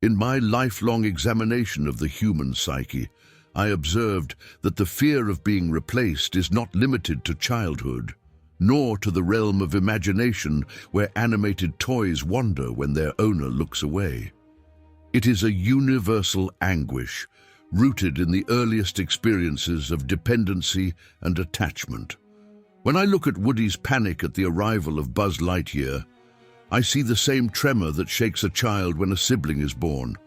In my lifelong examination of the human psyche, I observed that the fear of being replaced is not limited to childhood, nor to the realm of imagination where animated toys wander when their owner looks away. It is a universal anguish, rooted in the earliest experiences of dependency and attachment. When I look at Woody's panic at the arrival of Buzz Lightyear, I see the same tremor that shakes a child when a sibling is born,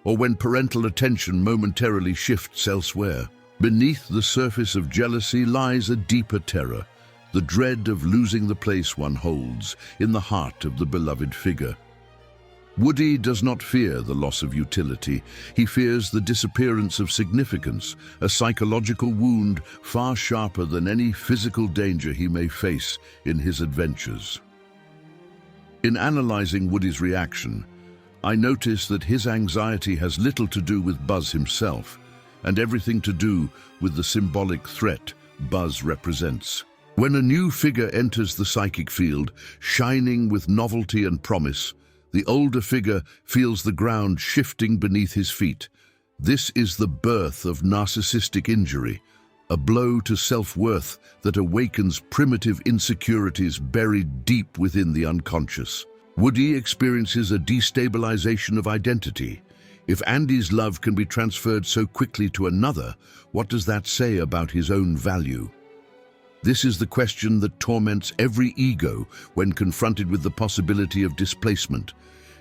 or when parental attention momentarily shifts elsewhere. Beneath the surface of jealousy lies a deeper terror, the dread of losing the place one holds in the heart of the beloved figure. Woody does not fear the loss of utility. He fears the disappearance of significance, a psychological wound far sharper than any physical danger he may face in his adventures. In analyzing Woody's reaction, I notice that his anxiety has little to do with Buzz himself, and everything to do with the symbolic threat Buzz represents. When a new figure enters the psychic field, shining with novelty and promise, the older figure feels the ground shifting beneath his feet. This is the birth of narcissistic injury, a blow to self-worth that awakens primitive insecurities buried deep within the unconscious. Woody experiences a destabilization of identity. If Andy's love can be transferred so quickly to another, what does that say about his own value? This is the question that torments every ego when confronted with the possibility of displacement,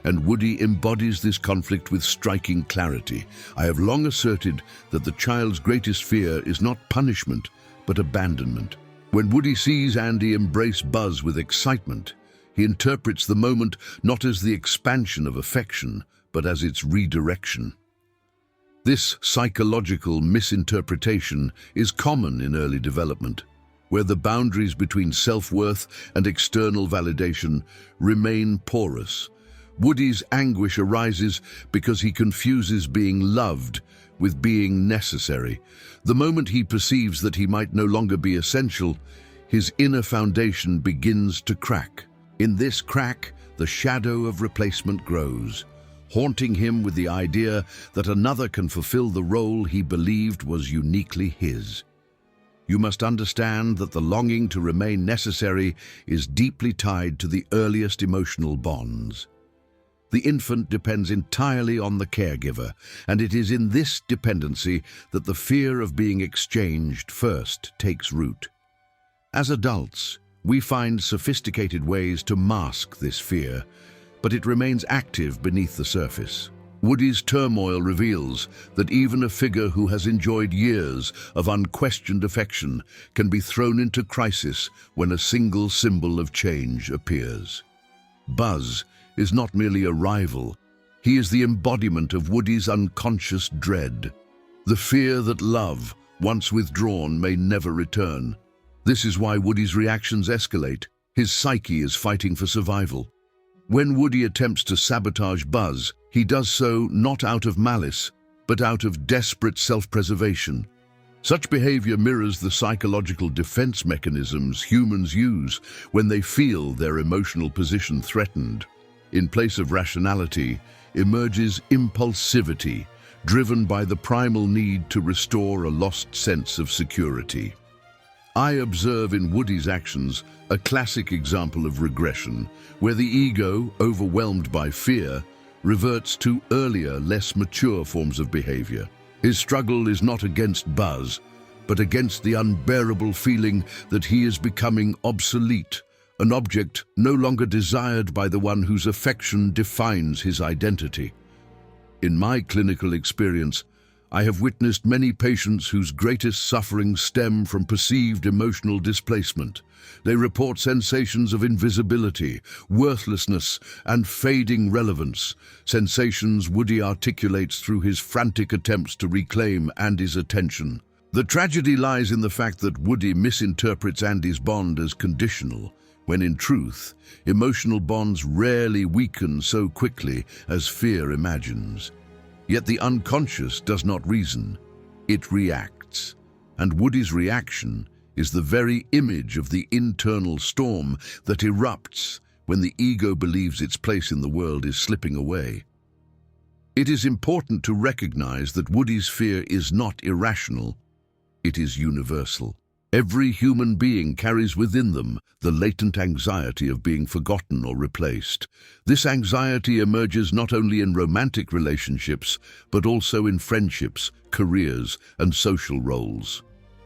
and Woody embodies this conflict with striking clarity. I have long asserted that the child's greatest fear is not punishment, but abandonment. When Woody sees Andy embrace Buzz with excitement, he interprets the moment not as the expansion of affection, but as its redirection. This psychological misinterpretation is common in early development, where the boundaries between self-worth and external validation remain porous. Woody's anguish arises because he confuses being loved with being necessary. The moment he perceives that he might no longer be essential, his inner foundation begins to crack. In this crack, the shadow of replacement grows, haunting him with the idea that another can fulfill the role he believed was uniquely his. You must understand that the longing to remain necessary is deeply tied to the earliest emotional bonds. The infant depends entirely on the caregiver, and it is in this dependency that the fear of being exchanged first takes root. As adults, we find sophisticated ways to mask this fear, but it remains active beneath the surface. Woody's turmoil reveals that even a figure who has enjoyed years of unquestioned affection can be thrown into crisis when a single symbol of change appears. Buzz is not merely a rival, he is the embodiment of Woody's unconscious dread, the fear that love, once withdrawn, may never return. This is why Woody's reactions escalate. His psyche is fighting for survival. When Woody attempts to sabotage Buzz, he does so not out of malice, but out of desperate self-preservation. Such behavior mirrors the psychological defense mechanisms humans use when they feel their emotional position threatened. In place of rationality emerges impulsivity, driven by the primal need to restore a lost sense of security. I observe in Woody's actions a classic example of regression, where the ego, overwhelmed by fear, reverts to earlier, less mature forms of behavior. His struggle is not against Buzz, but against the unbearable feeling that he is becoming obsolete, an object no longer desired by the one whose affection defines his identity. In my clinical experience, I have witnessed many patients whose greatest suffering stem from perceived emotional displacement. They report sensations of invisibility, worthlessness, and fading relevance, sensations Woody articulates through his frantic attempts to reclaim Andy's attention. The tragedy lies in the fact that Woody misinterprets Andy's bond as conditional, when in truth, emotional bonds rarely weaken so quickly as fear imagines. Yet the unconscious does not reason, it reacts. And Woody's reaction is the very image of the internal storm that erupts when the ego believes its place in the world is slipping away. It is important to recognize that Woody's fear is not irrational, it is universal. Every human being carries within them the latent anxiety of being forgotten or replaced. This anxiety emerges not only in romantic relationships, but also in friendships, careers, and social roles.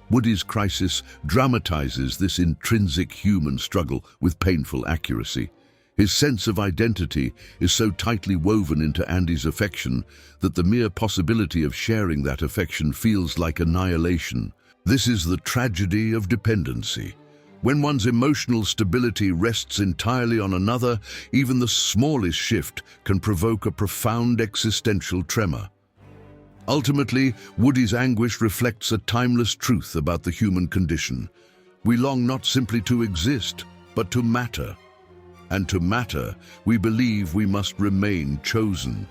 Woody's crisis dramatizes this intrinsic human struggle with painful accuracy. His sense of identity is so tightly woven into Andy's affection that the mere possibility of sharing that affection feels like annihilation. This is the tragedy of dependency. When one's emotional stability rests entirely on another, even the smallest shift can provoke a profound existential tremor. Ultimately, Woody's anguish reflects a timeless truth about the human condition. We long not simply to exist, but to matter. And to matter, we believe we must remain chosen.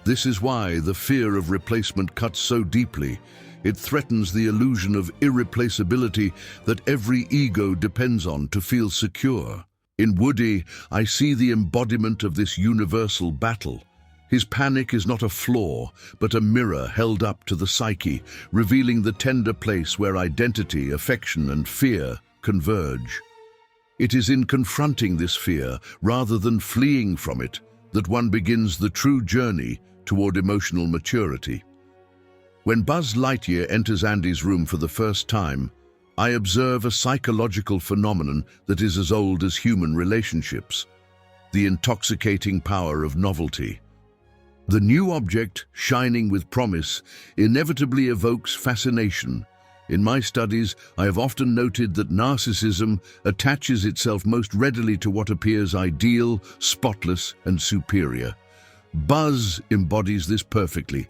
This is why the fear of replacement cuts so deeply. It threatens the illusion of irreplaceability that every ego depends on to feel secure. In Woody, I see the embodiment of this universal battle. His panic is not a flaw, but a mirror held up to the psyche, revealing the tender place where identity, affection, and fear converge. It is in confronting this fear, rather than fleeing from it, that one begins the true journey toward emotional maturity. When Buzz Lightyear enters Andy's room for the first time, I observe a psychological phenomenon that is as old as human relationships: the intoxicating power of novelty. The new object, shining with promise, inevitably evokes fascination. In my studies, I have often noted that narcissism attaches itself most readily to what appears ideal, spotless, and superior. Buzz embodies this perfectly.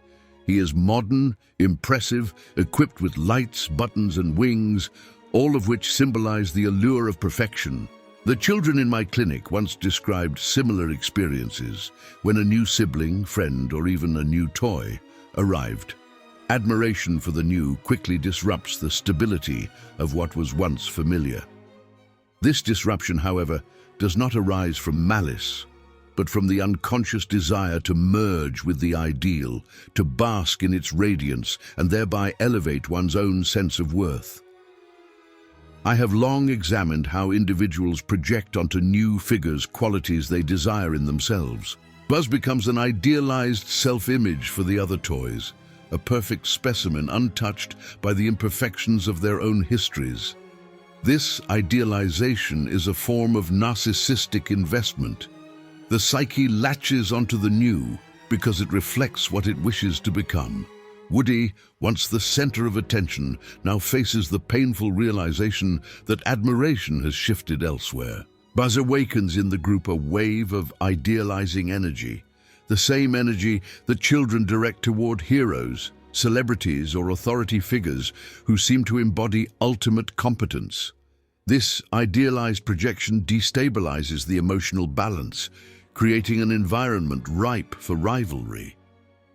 He is modern, impressive, equipped with lights, buttons, and wings, all of which symbolize the allure of perfection. The children in my clinic once described similar experiences when a new sibling, friend, or even a new toy arrived. Admiration for the new quickly disrupts the stability of what was once familiar. This disruption, however, does not arise from malice, but from the unconscious desire to merge with the ideal, to bask in its radiance, and thereby elevate one's own sense of worth. I have long examined how individuals project onto new figures qualities they desire in themselves. Buzz becomes an idealized self-image for the other toys, a perfect specimen untouched by the imperfections of their own histories. This idealization is a form of narcissistic investment. The psyche latches onto the new because it reflects what it wishes to become. Woody, once the center of attention, now faces the painful realization that admiration has shifted elsewhere. Buzz awakens in the group a wave of idealizing energy, the same energy that children direct toward heroes, celebrities, or authority figures who seem to embody ultimate competence. This idealized projection destabilizes the emotional balance, creating an environment ripe for rivalry.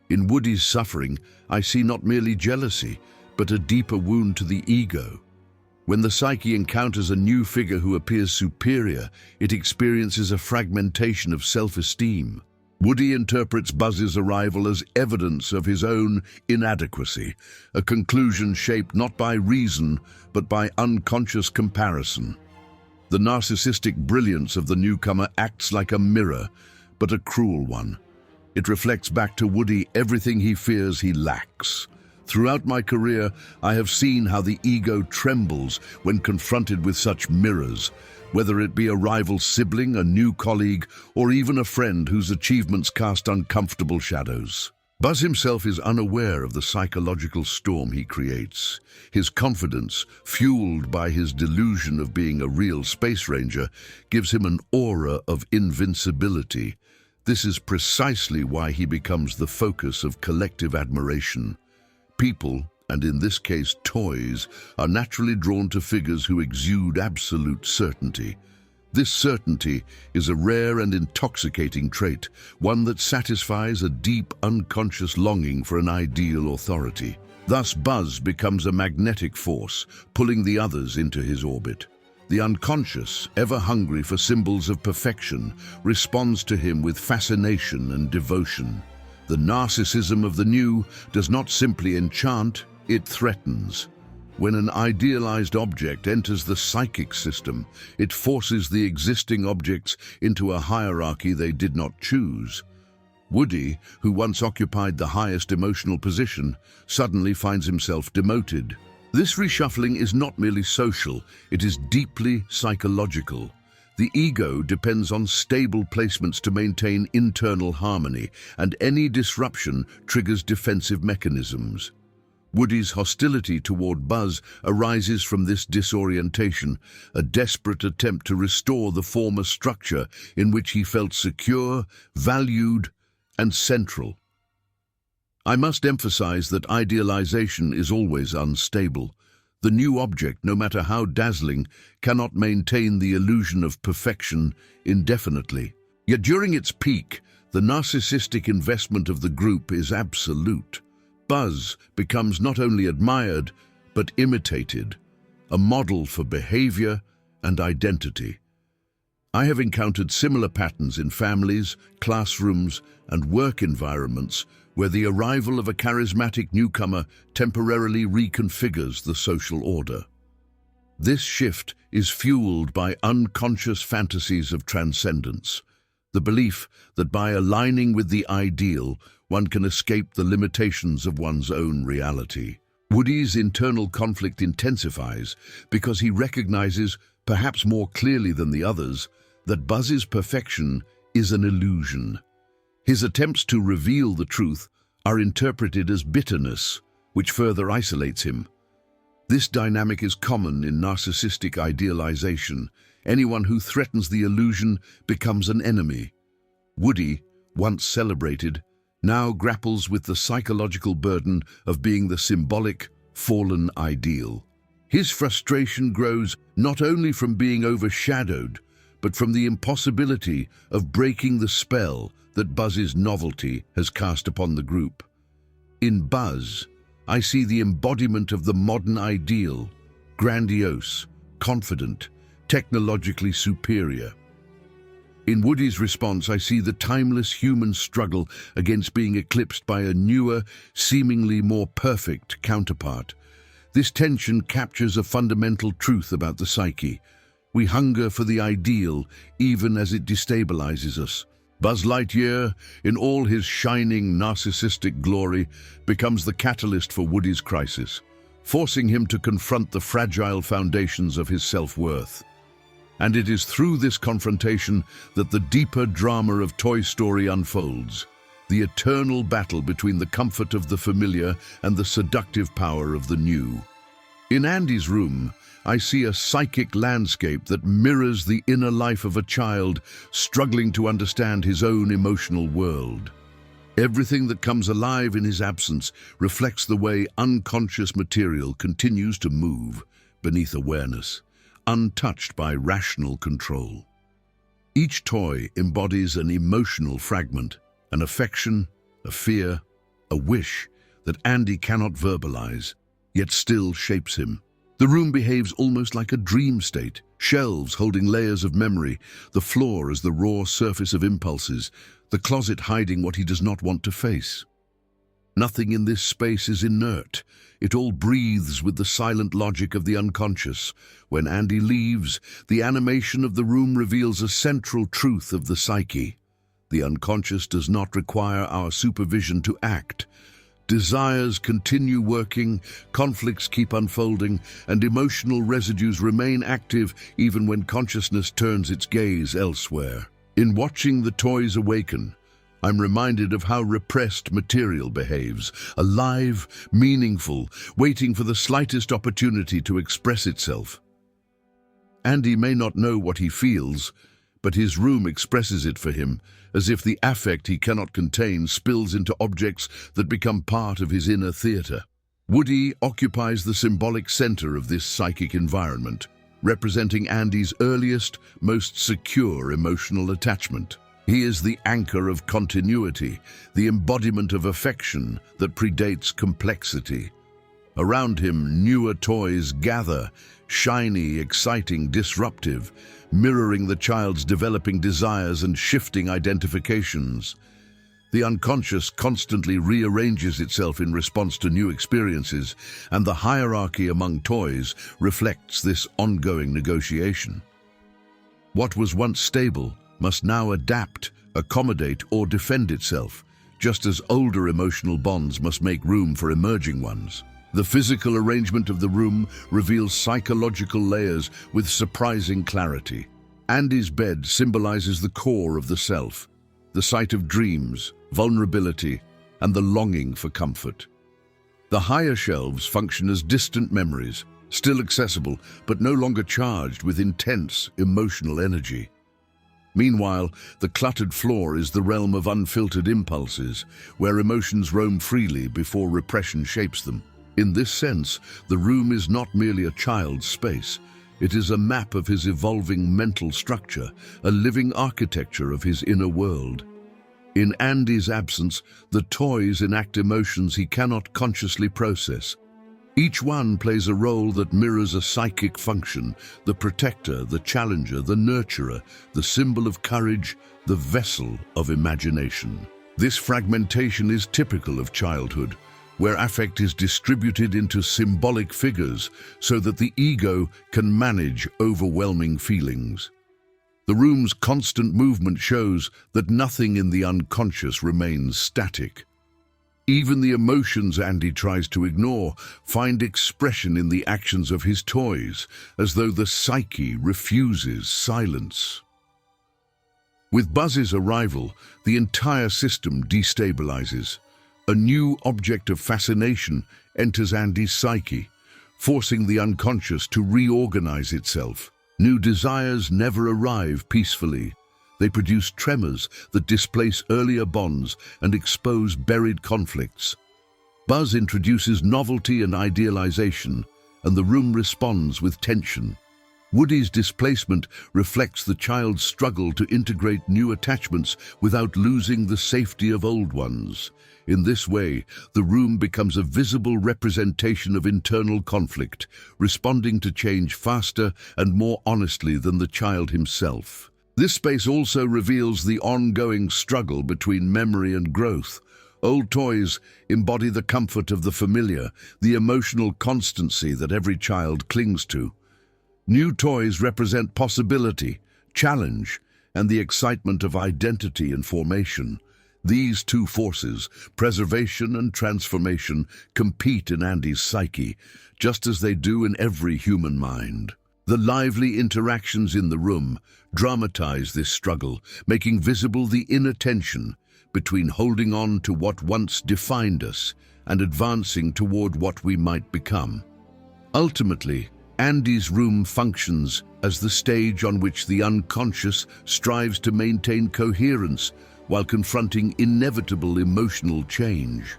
In Woody's suffering, I see not merely jealousy, but a deeper wound to the ego. When the psyche encounters a new figure who appears superior, it experiences a fragmentation of self-esteem. Woody interprets Buzz's arrival as evidence of his own inadequacy, a conclusion shaped not by reason, but by unconscious comparison. The narcissistic brilliance of the newcomer acts like a mirror, but a cruel one. It reflects back to Woody everything he fears he lacks. Throughout my career, I have seen how the ego trembles when confronted with such mirrors, whether it be a rival sibling, a new colleague, or even a friend whose achievements cast uncomfortable shadows. Buzz himself is unaware of the psychological storm he creates. His confidence, fueled by his delusion of being a real space ranger, gives him an aura of invincibility. This is precisely why he becomes the focus of collective admiration. People, and in this case toys, are naturally drawn to figures who exude absolute certainty. This certainty is a rare and intoxicating trait, one that satisfies a deep, unconscious longing for an ideal authority. Thus, Buzz becomes a magnetic force, pulling the others into his orbit. The unconscious, ever hungry for symbols of perfection, responds to him with fascination and devotion. The narcissism of the new does not simply enchant, it threatens. When an idealized object enters the psychic system, it forces the existing objects into a hierarchy they did not choose. Woody, who once occupied the highest emotional position, suddenly finds himself demoted. This reshuffling is not merely social, it is deeply psychological. The ego depends on stable placements to maintain internal harmony, and any disruption triggers defensive mechanisms. Woody's hostility toward Buzz arises from this disorientation, a desperate attempt to restore the former structure in which he felt secure, valued, and central. I must emphasize that idealization is always unstable. The new object, no matter how dazzling, cannot maintain the illusion of perfection indefinitely. Yet during its peak, the narcissistic investment of the group is absolute. Buzz becomes not only admired, but imitated, a model for behavior and identity. I have encountered similar patterns in families, classrooms, and work environments where the arrival of a charismatic newcomer temporarily reconfigures the social order. This shift is fueled by unconscious fantasies of transcendence, the belief that by aligning with the ideal, one can escape the limitations of one's own reality. Woody's internal conflict intensifies because he recognizes, perhaps more clearly than the others, that Buzz's perfection is an illusion. His attempts to reveal the truth are interpreted as bitterness, which further isolates him. This dynamic is common in narcissistic idealization. Anyone who threatens the illusion becomes an enemy. Woody, once celebrated, now grapples with the psychological burden of being the symbolic, fallen ideal. His frustration grows not only from being overshadowed, but from the impossibility of breaking the spell that Buzz's novelty has cast upon the group. In Buzz, I see the embodiment of the modern ideal, grandiose, confident, technologically superior. In Woody's response, I see the timeless human struggle against being eclipsed by a newer, seemingly more perfect counterpart. This tension captures a fundamental truth about the psyche. We hunger for the ideal, even as it destabilizes us. Buzz Lightyear, in all his shining narcissistic glory, becomes the catalyst for Woody's crisis, forcing him to confront the fragile foundations of his self-worth. And it is through this confrontation that the deeper drama of Toy Story unfolds, the eternal battle between the comfort of the familiar and the seductive power of the new. In Andy's room, I see a psychic landscape that mirrors the inner life of a child struggling to understand his own emotional world. Everything that comes alive in his absence reflects the way unconscious material continues to move beneath awareness, untouched by rational control. Each toy embodies an emotional fragment, an affection, a fear, a wish that Andy cannot verbalize, yet still shapes him. The room behaves almost like a dream state, shelves holding layers of memory, the floor as the raw surface of impulses, the closet hiding what he does not want to face. Nothing in this space is inert. It all breathes with the silent logic of the unconscious. When Andy leaves, the animation of the room reveals a central truth of the psyche. The unconscious does not require our supervision to act. Desires continue working, conflicts keep unfolding, and emotional residues remain active even when consciousness turns its gaze elsewhere. In watching the toys awaken, I'm reminded of how repressed material behaves, alive, meaningful, waiting for the slightest opportunity to express itself. Andy may not know what he feels, but his room expresses it for him, as if the affect he cannot contain spills into objects that become part of his inner theater. Woody occupies the symbolic center of this psychic environment, representing Andy's earliest, most secure emotional attachment. He is the anchor of continuity, the embodiment of affection that predates complexity. Around him, newer toys gather, shiny, exciting, disruptive, mirroring the child's developing desires and shifting identifications. The unconscious constantly rearranges itself in response to new experiences, and the hierarchy among toys reflects this ongoing negotiation. What was once stable must now adapt, accommodate, or defend itself, just as older emotional bonds must make room for emerging ones. The physical arrangement of the room reveals psychological layers with surprising clarity. Andy's bed symbolizes the core of the self, the site of dreams, vulnerability, and the longing for comfort. The higher shelves function as distant memories, still accessible but no longer charged with intense emotional energy. Meanwhile, the cluttered floor is the realm of unfiltered impulses, where emotions roam freely before repression shapes them. In this sense, the room is not merely a child's space. It is a map of his evolving mental structure, a living architecture of his inner world. In Andy's absence, the toys enact emotions he cannot consciously process. Each one plays a role that mirrors a psychic function: the protector, the challenger, the nurturer, the symbol of courage, the vessel of imagination. This fragmentation is typical of childhood, where affect is distributed into symbolic figures so that the ego can manage overwhelming feelings. The room's constant movement shows that nothing in the unconscious remains static. Even the emotions Andy tries to ignore find expression in the actions of his toys, as though the psyche refuses silence. With Buzz's arrival, the entire system destabilizes. A new object of fascination enters Andy's psyche, forcing the unconscious to reorganize itself. New desires never arrive peacefully. They produce tremors that displace earlier bonds and expose buried conflicts. Buzz introduces novelty and idealization, and the room responds with tension. Woody's displacement reflects the child's struggle to integrate new attachments without losing the safety of old ones. In this way, the room becomes a visible representation of internal conflict, responding to change faster and more honestly than the child himself. This space also reveals the ongoing struggle between memory and growth. Old toys embody the comfort of the familiar, the emotional constancy that every child clings to. New toys represent possibility, challenge, and the excitement of identity and formation. These two forces, preservation and transformation, compete in Andy's psyche, just as they do in every human mind. The lively interactions in the room dramatize this struggle, making visible the inner tension between holding on to what once defined us and advancing toward what we might become. Ultimately, Andy's room functions as the stage on which the unconscious strives to maintain coherence while confronting inevitable emotional change.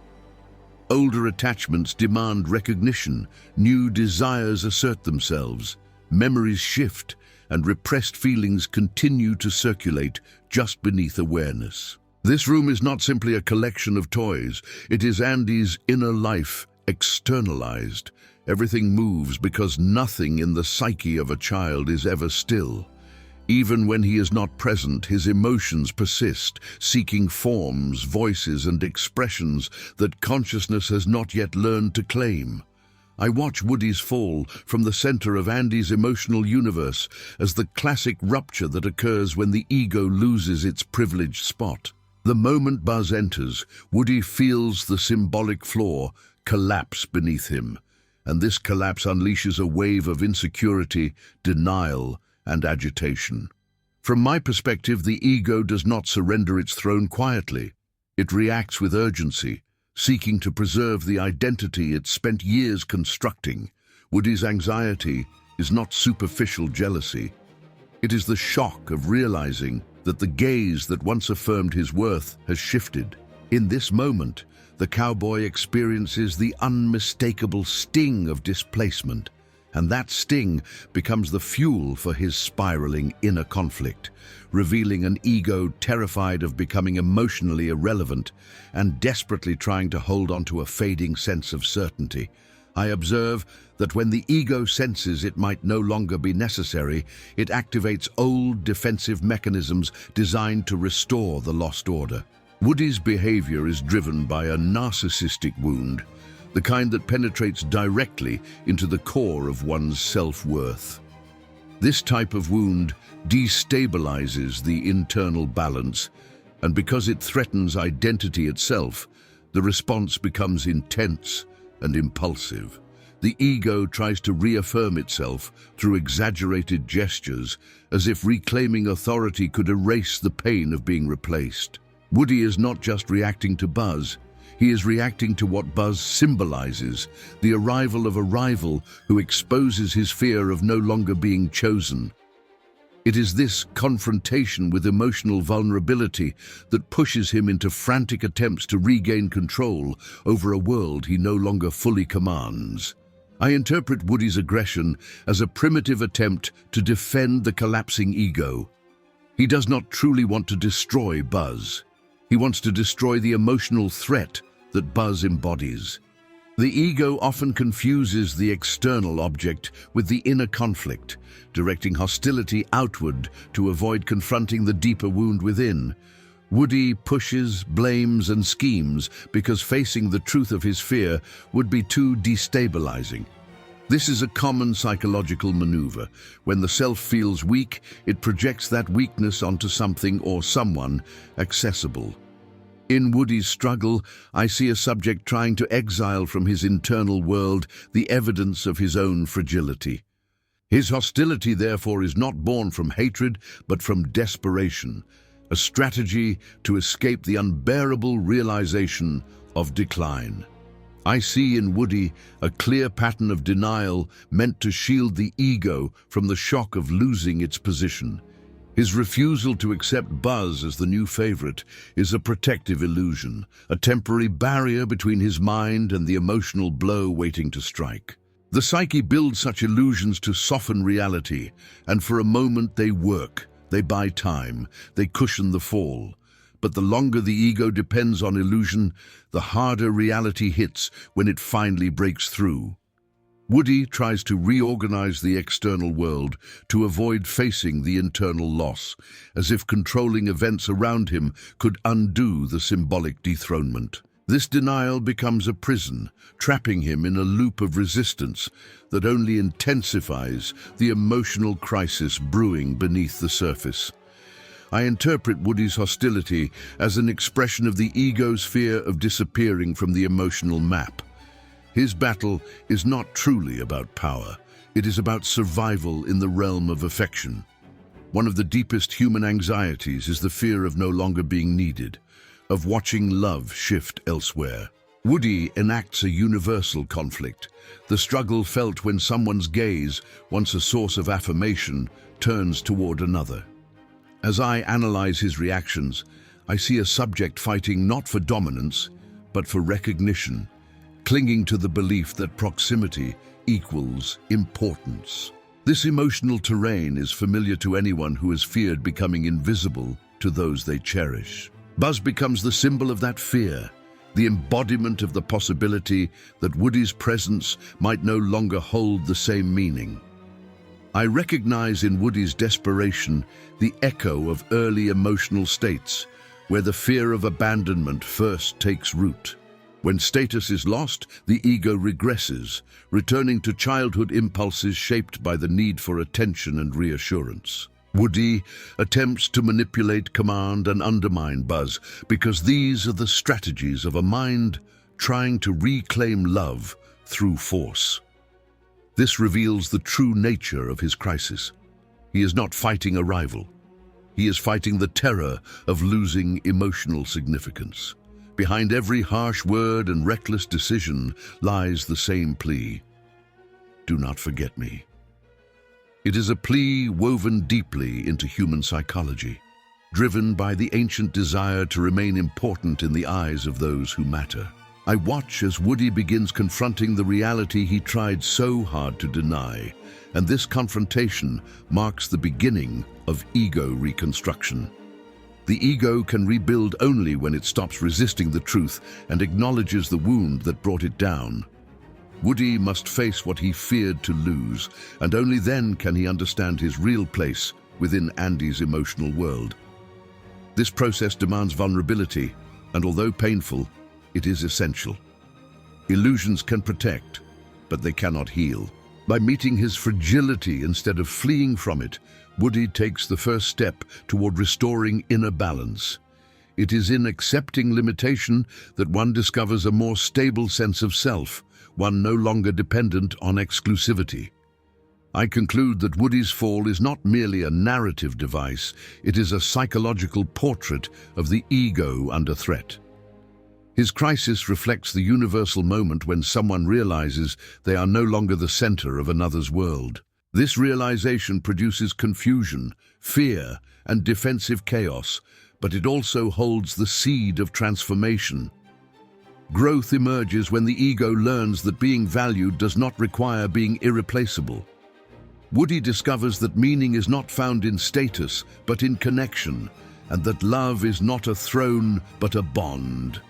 Older attachments demand recognition, new desires assert themselves, memories shift, and repressed feelings continue to circulate just beneath awareness. This room is not simply a collection of toys, it is Andy's inner life externalized. Everything moves because nothing in the psyche of a child is ever still. Even when he is not present, his emotions persist, seeking forms, voices, and expressions that consciousness has not yet learned to claim. I watch Woody's fall from the center of Andy's emotional universe as the classic rupture that occurs when the ego loses its privileged spot. The moment Buzz enters, Woody feels the symbolic floor collapse beneath him, and this collapse unleashes a wave of insecurity, denial, and agitation. From my perspective, the ego does not surrender its throne quietly. It reacts with urgency, seeking to preserve the identity it spent years constructing. Woody's anxiety is not superficial jealousy. It is the shock of realizing that the gaze that once affirmed his worth has shifted. In this moment, the cowboy experiences the unmistakable sting of displacement, and that sting becomes the fuel for his spiraling inner conflict, revealing an ego terrified of becoming emotionally irrelevant and desperately trying to hold on to a fading sense of certainty. I observe that when the ego senses it might no longer be necessary, it activates old defensive mechanisms designed to restore the lost order. Woody's behavior is driven by a narcissistic wound, the kind that penetrates directly into the core of one's self-worth. This type of wound destabilizes the internal balance, and because it threatens identity itself, the response becomes intense and impulsive. The ego tries to reaffirm itself through exaggerated gestures, as if reclaiming authority could erase the pain of being replaced. Woody is not just reacting to Buzz, he is reacting to what Buzz symbolizes, the arrival of a rival who exposes his fear of no longer being chosen. It is this confrontation with emotional vulnerability that pushes him into frantic attempts to regain control over a world he no longer fully commands. I interpret Woody's aggression as a primitive attempt to defend the collapsing ego. He does not truly want to destroy Buzz. He wants to destroy the emotional threat that Buzz embodies. The ego often confuses the external object with the inner conflict, directing hostility outward to avoid confronting the deeper wound within. Woody pushes, blames, and schemes because facing the truth of his fear would be too destabilizing. This is a common psychological maneuver. When the self feels weak, it projects that weakness onto something or someone accessible. In Woody's struggle, I see a subject trying to exile from his internal world the evidence of his own fragility. His hostility, therefore, is not born from hatred, but from desperation, a strategy to escape the unbearable realization of decline. I see in Woody a clear pattern of denial meant to shield the ego from the shock of losing its position. His refusal to accept Buzz as the new favorite is a protective illusion, a temporary barrier between his mind and the emotional blow waiting to strike. The psyche builds such illusions to soften reality, and for a moment they work, they buy time, they cushion the fall. But the longer the ego depends on illusion, the harder reality hits when it finally breaks through. Woody tries to reorganize the external world to avoid facing the internal loss, as if controlling events around him could undo the symbolic dethronement. This denial becomes a prison, trapping him in a loop of resistance that only intensifies the emotional crisis brewing beneath the surface. I interpret Woody's hostility as an expression of the ego's fear of disappearing from the emotional map. His battle is not truly about power. It is about survival in the realm of affection. One of the deepest human anxieties is the fear of no longer being needed, of watching love shift elsewhere. Woody enacts a universal conflict, the struggle felt when someone's gaze, once a source of affirmation, turns toward another. As I analyze his reactions, I see a subject fighting not for dominance, but for recognition, clinging to the belief that proximity equals importance. This emotional terrain is familiar to anyone who has feared becoming invisible to those they cherish. Buzz becomes the symbol of that fear, the embodiment of the possibility that Woody's presence might no longer hold the same meaning. I recognize in Woody's desperation the echo of early emotional states, where the fear of abandonment first takes root. When status is lost, the ego regresses, returning to childhood impulses shaped by the need for attention and reassurance. Woody attempts to manipulate, command, and undermine Buzz because these are the strategies of a mind trying to reclaim love through force. This reveals the true nature of his crisis. He is not fighting a rival. He is fighting the terror of losing emotional significance. Behind every harsh word and reckless decision lies the same plea: do not forget me. It is a plea woven deeply into human psychology, driven by the ancient desire to remain important in the eyes of those who matter. I watch as Woody begins confronting the reality he tried so hard to deny, and this confrontation marks the beginning of ego reconstruction. The ego can rebuild only when it stops resisting the truth and acknowledges the wound that brought it down. Woody must face what he feared to lose, and only then can he understand his real place within Andy's emotional world. This process demands vulnerability, and although painful, it is essential. Illusions can protect, but they cannot heal. By meeting his fragility instead of fleeing from it, Woody takes the first step toward restoring inner balance. It is in accepting limitation that one discovers a more stable sense of self, one no longer dependent on exclusivity. I conclude that Woody's fall is not merely a narrative device, it is a psychological portrait of the ego under threat. His crisis reflects the universal moment when someone realizes they are no longer the center of another's world. This realization produces confusion, fear, and defensive chaos, but it also holds the seed of transformation. Growth emerges when the ego learns that being valued does not require being irreplaceable. Woody discovers that meaning is not found in status, but in connection, and that love is not a throne, but a bond.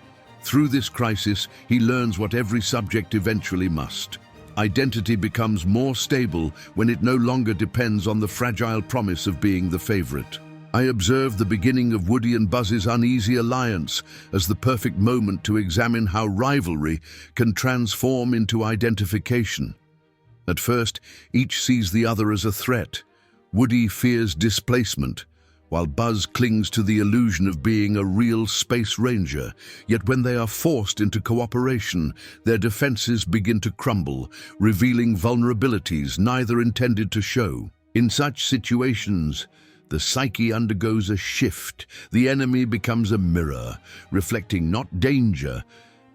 Through this crisis, he learns what every subject eventually must. Identity becomes more stable when it no longer depends on the fragile promise of being the favorite. I observe the beginning of Woody and Buzz's uneasy alliance as the perfect moment to examine how rivalry can transform into identification. At first, each sees the other as a threat. Woody fears displacement, while Buzz clings to the illusion of being a real space ranger. Yet when they are forced into cooperation, their defenses begin to crumble, revealing vulnerabilities neither intended to show. In such situations, the psyche undergoes a shift. The enemy becomes a mirror, reflecting not danger,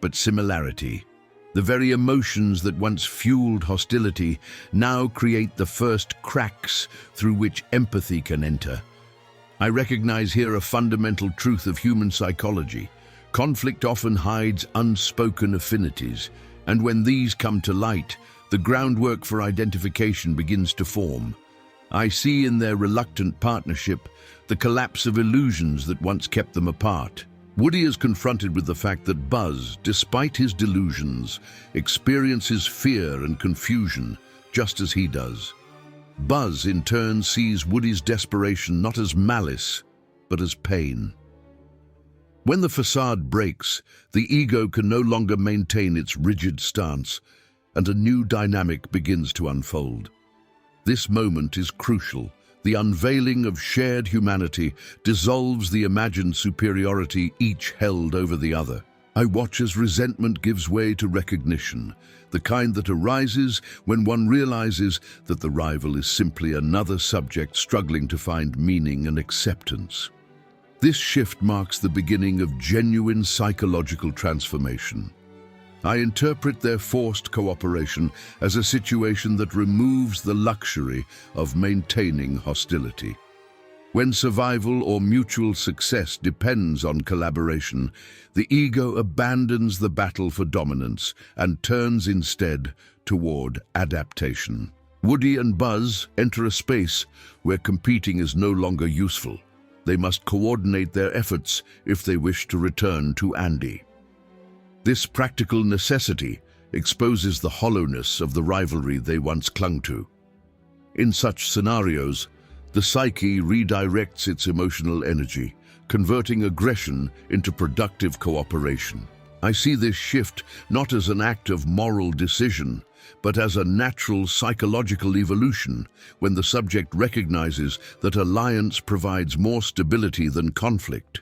but similarity. The very emotions that once fueled hostility now create the first cracks through which empathy can enter. I recognize here a fundamental truth of human psychology. Conflict often hides unspoken affinities, and when these come to light, the groundwork for identification begins to form. I see in their reluctant partnership the collapse of illusions that once kept them apart. Woody is confronted with the fact that Buzz, despite his delusions, experiences fear and confusion, just as he does. Buzz, in turn, sees Woody's desperation not as malice, but as pain. When the facade breaks, the ego can no longer maintain its rigid stance, and a new dynamic begins to unfold. This moment is crucial. The unveiling of shared humanity dissolves the imagined superiority each held over the other. I watch as resentment gives way to recognition, the kind that arises when one realizes that the rival is simply another subject struggling to find meaning and acceptance. This shift marks the beginning of genuine psychological transformation. I interpret their forced cooperation as a situation that removes the luxury of maintaining hostility. When survival or mutual success depends on collaboration, the ego abandons the battle for dominance and turns instead toward adaptation. Woody and Buzz enter a space where competing is no longer useful. They must coordinate their efforts if they wish to return to Andy. This practical necessity exposes the hollowness of the rivalry they once clung to. In such scenarios, the psyche redirects its emotional energy, converting aggression into productive cooperation. I see this shift not as an act of moral decision, but as a natural psychological evolution when the subject recognizes that alliance provides more stability than conflict.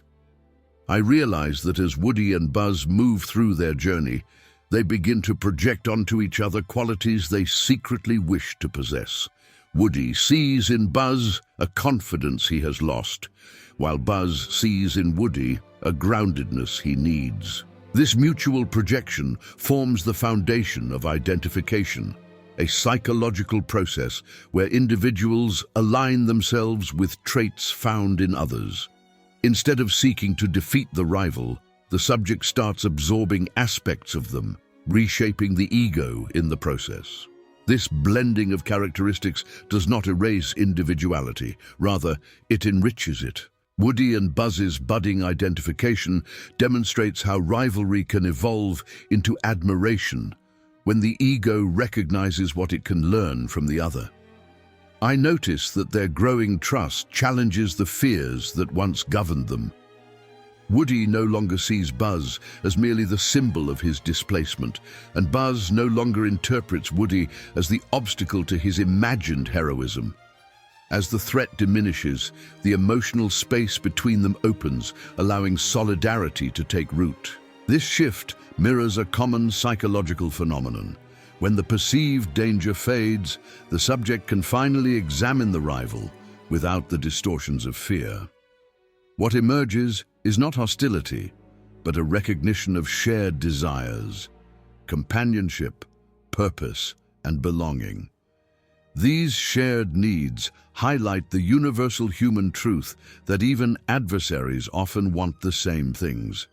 I realize that as Woody and Buzz move through their journey, they begin to project onto each other qualities they secretly wish to possess. Woody sees in Buzz a confidence he has lost, while Buzz sees in Woody a groundedness he needs. This mutual projection forms the foundation of identification, a psychological process where individuals align themselves with traits found in others. Instead of seeking to defeat the rival, the subject starts absorbing aspects of them, reshaping the ego in the process. This blending of characteristics does not erase individuality, rather, it enriches it. Woody and Buzz's budding identification demonstrates how rivalry can evolve into admiration when the ego recognizes what it can learn from the other. I notice that their growing trust challenges the fears that once governed them. Woody no longer sees Buzz as merely the symbol of his displacement, and Buzz no longer interprets Woody as the obstacle to his imagined heroism. As the threat diminishes, the emotional space between them opens, allowing solidarity to take root. This shift mirrors a common psychological phenomenon. When the perceived danger fades, the subject can finally examine the rival without the distortions of fear. What emerges is not hostility, but a recognition of shared desires, companionship, purpose, and belonging. These shared needs highlight the universal human truth that even adversaries often want the same things.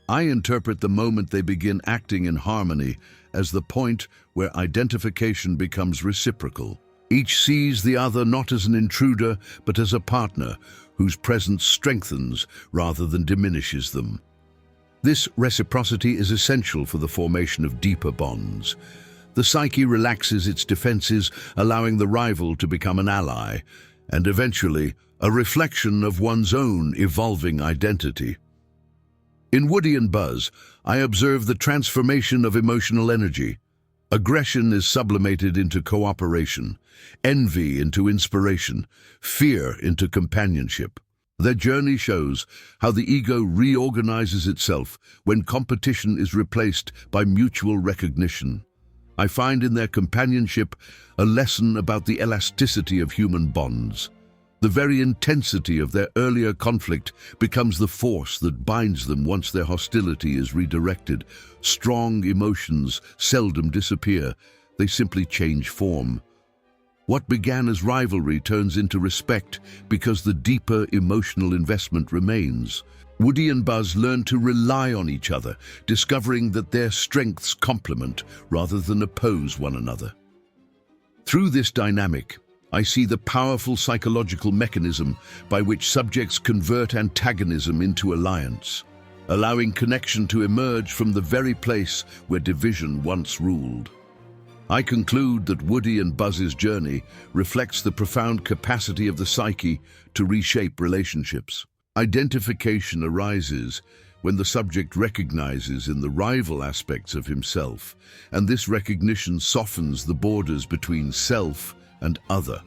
I interpret the moment they begin acting in harmony as the point where identification becomes reciprocal. Each sees the other not as an intruder, but as a partner whose presence strengthens rather than diminishes them. This reciprocity is essential for the formation of deeper bonds. The psyche relaxes its defenses, allowing the rival to become an ally, and eventually a reflection of one's own evolving identity. In Woody and Buzz, I observe the transformation of emotional energy. Aggression is sublimated into cooperation, envy into inspiration, fear into companionship. Their journey shows how the ego reorganizes itself when competition is replaced by mutual recognition. I find in their companionship a lesson about the elasticity of human bonds. The very intensity of their earlier conflict becomes the force that binds them once their hostility is redirected. Strong emotions seldom disappear, they simply change form. What began as rivalry turns into respect because the deeper emotional investment remains. Woody and Buzz learn to rely on each other, discovering that their strengths complement rather than oppose one another. Through this dynamic, I see the powerful psychological mechanism by which subjects convert antagonism into alliance, allowing connection to emerge from the very place where division once ruled. I conclude that Woody and Buzz's journey reflects the profound capacity of the psyche to reshape relationships. Identification arises when the subject recognizes in the rival aspects of himself, and this recognition softens the borders between self and other.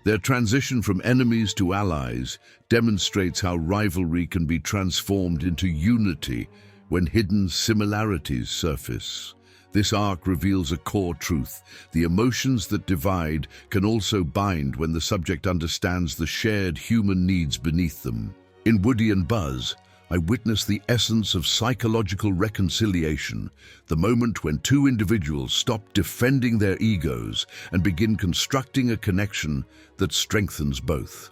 Their transition from enemies to allies demonstrates how rivalry can be transformed into unity when hidden similarities surface. This arc reveals a core truth. The emotions that divide can also bind when the subject understands the shared human needs beneath them. In Woody and Buzz, I witness the essence of psychological reconciliation, the moment when two individuals stop defending their egos and begin constructing a connection that strengthens both.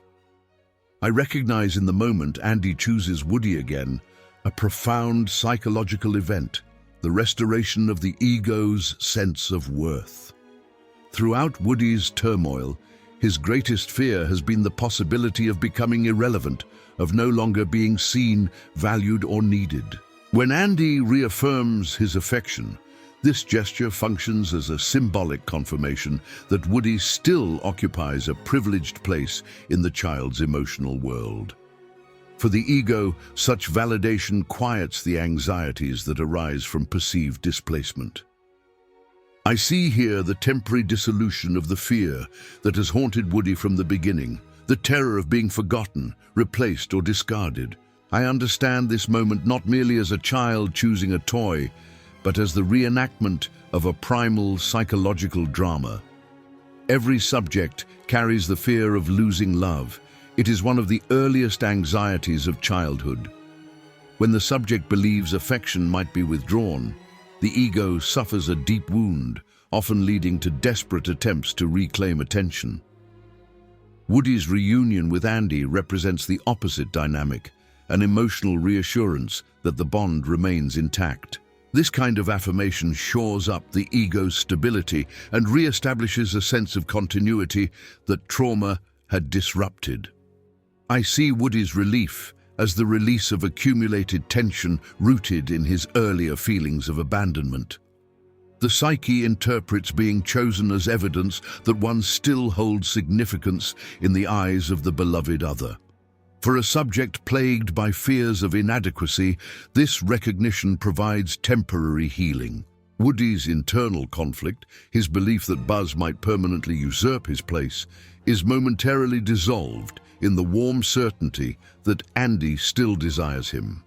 I recognize in the moment Andy chooses Woody again, a profound psychological event, the restoration of the ego's sense of worth. Throughout Woody's turmoil, his greatest fear has been the possibility of becoming irrelevant, of no longer being seen, valued, or needed. When Andy reaffirms his affection, this gesture functions as a symbolic confirmation that Woody still occupies a privileged place in the child's emotional world. For the ego, such validation quiets the anxieties that arise from perceived displacement. I see here the temporary dissolution of the fear that has haunted Woody from the beginning, the terror of being forgotten, replaced, or discarded. I understand this moment not merely as a child choosing a toy, but as the reenactment of a primal psychological drama. Every subject carries the fear of losing love. It is one of the earliest anxieties of childhood. When the subject believes affection might be withdrawn, the ego suffers a deep wound, often leading to desperate attempts to reclaim attention. Woody's reunion with Andy represents the opposite dynamic, an emotional reassurance that the bond remains intact. This kind of affirmation shores up the ego's stability and re-establishes a sense of continuity that trauma had disrupted. I see Woody's relief as the release of accumulated tension rooted in his earlier feelings of abandonment. The psyche interprets being chosen as evidence that one still holds significance in the eyes of the beloved other. For a subject plagued by fears of inadequacy, this recognition provides temporary healing. Woody's internal conflict, his belief that Buzz might permanently usurp his place, is momentarily dissolved in the warm certainty that Andy still desires him.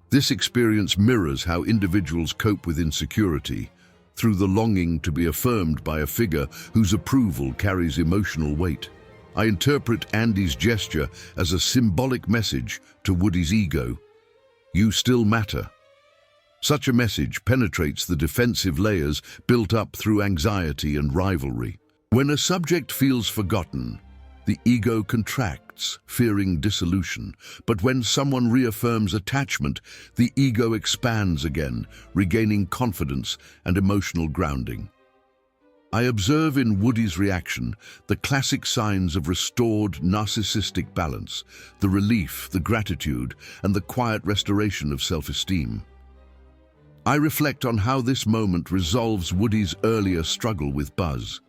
This experience mirrors how individuals cope with insecurity, through the longing to be affirmed by a figure whose approval carries emotional weight. I interpret Andy's gesture as a symbolic message to Woody's ego. You still matter. Such a message penetrates the defensive layers built up through anxiety and rivalry. When a subject feels forgotten, the ego contracts, fearing dissolution. But when someone reaffirms attachment, the ego expands again, regaining confidence and emotional grounding. I observe in Woody's reaction the classic signs of restored narcissistic balance, the relief, the gratitude, and the quiet restoration of self-esteem. I reflect on how this moment resolves Woody's earlier struggle with Buzz.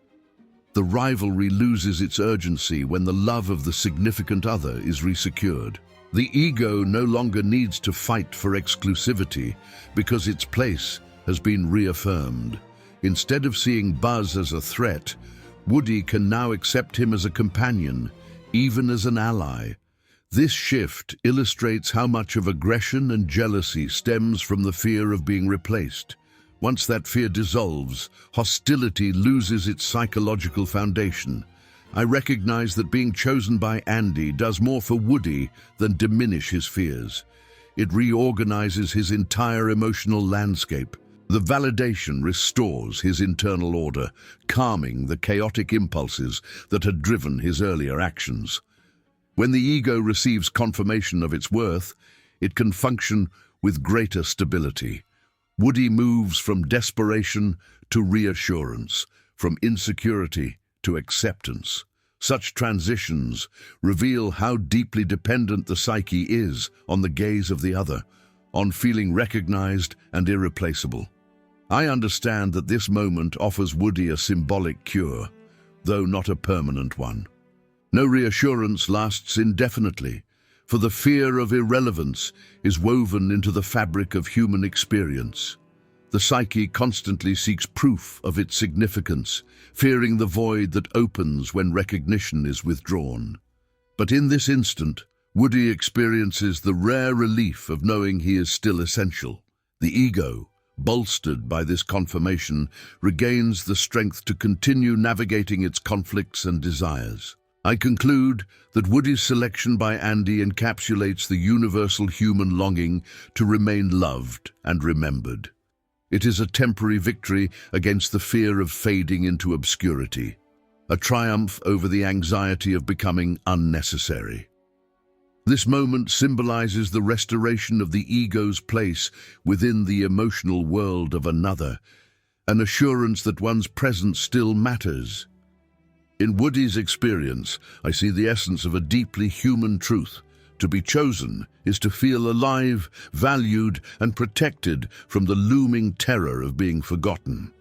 The rivalry loses its urgency when the love of the significant other is resecured. The ego no longer needs to fight for exclusivity because its place has been reaffirmed. Instead of seeing Buzz as a threat, Woody can now accept him as a companion, even as an ally. This shift illustrates how much of aggression and jealousy stems from the fear of being replaced. Once that fear dissolves, hostility loses its psychological foundation. I recognize that being chosen by Andy does more for Woody than diminish his fears. It reorganizes his entire emotional landscape. The validation restores his internal order, calming the chaotic impulses that had driven his earlier actions. When the ego receives confirmation of its worth, it can function with greater stability. Woody moves from desperation to reassurance, from insecurity to acceptance. Such transitions reveal how deeply dependent the psyche is on the gaze of the other, on feeling recognized and irreplaceable. I understand that this moment offers Woody a symbolic cure, though not a permanent one. No reassurance lasts indefinitely, for the fear of irrelevance is woven into the fabric of human experience. The psyche constantly seeks proof of its significance, fearing the void that opens when recognition is withdrawn. But in this instant, Woody experiences the rare relief of knowing he is still essential. The ego, bolstered by this confirmation, regains the strength to continue navigating its conflicts and desires. I conclude that Woody's selection by Andy encapsulates the universal human longing to remain loved and remembered. It is a temporary victory against the fear of fading into obscurity, a triumph over the anxiety of becoming unnecessary. This moment symbolizes the restoration of the ego's place within the emotional world of another, an assurance that one's presence still matters. In Woody's experience, I see the essence of a deeply human truth. To be chosen is to feel alive, valued, and protected from the looming terror of being forgotten.